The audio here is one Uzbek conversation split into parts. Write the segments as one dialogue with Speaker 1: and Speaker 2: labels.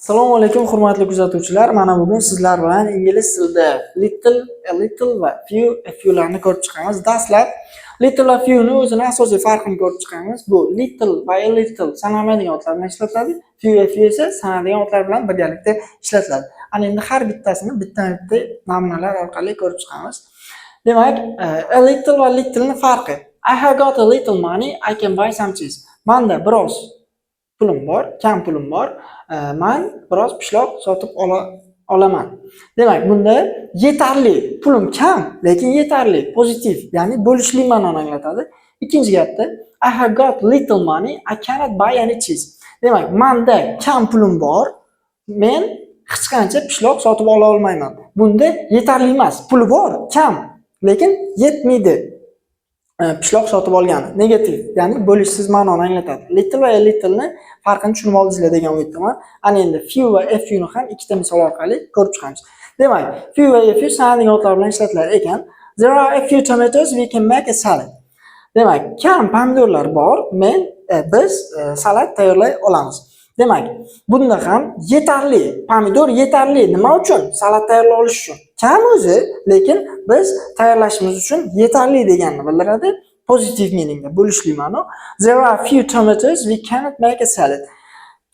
Speaker 1: Assalomu alaykum hurmatli kuzatuvchilar. Mana bugun sizlar bilan ingliz tilida a little va a few larni ko'rib chiqamiz. Dastlab little va few ni o'zini asosiy farqini ko'rib chiqamiz. Bu little va a little sanamaydigan otlar bilan ishlatiladi. A few esa sanadigan otlar bilan birgalikda ishlatiladi. Ana endi har bittasini bitta namunalar orqali ko'rib chiqamiz. Demak, a little va little ni farqi. I have got a little money, I can buy some cheese. Menda biroz pulim bor, kam pulim bor. Men biroz pishloq sotib olaman. Demak, bunda yetarli, pulim kam, lekin yetarli, pozitiv, ya'ni bo'lishli ma'noni anglatadi. Ikkinchi gapda I have got little money, I cannot buy any cheese. Demak, menda kam pulim bor, men hech qancha pishloq sotib ola olmayman. Bunda yetarli emas, puli bor, kam, lekin yetmaydi. Pishloq sotib olgani negativ, ya'ni bo'lishsiz ma'noni anglatadi. Little va a little ni farqini tushunib oldingizlar degan umiddaman. Ana endi few va a few ni ham ikkita misol orqali ko'rib chiqamiz. Demak, few va a few sanadigan otlar bilan ishlatilar ekan. There are a few tomatoes, we can make a salad. Demak, kam pomidorlar bor, biz salat tayyorlay olamiz. Demak, bunda ham yetarli, pomidor yetarli. Nima uchun? Salat tayyorlay olish uchun. Kam o'zi, lekin biz tayyorlashimiz uchun yetarli deganini bildiradi. Positive meaningda, bo'lishli ma'no. There are few tomatoes, we cannot make a salad.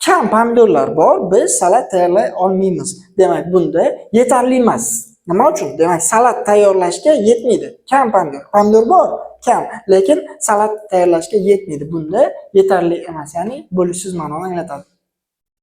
Speaker 1: Kam pomidorlar bor, biz salat tayyorlay olmaymiz. Demak, bunda yetarli emas. Nima uchun? Demak, salat tayyorlashga yetmaydi. Kam pomidor bor, kam, lekin salat tayyorlashga yetmaydi. Bunda yetarli emas, ya'ni bo'lishsiz ma'noni anglatadi.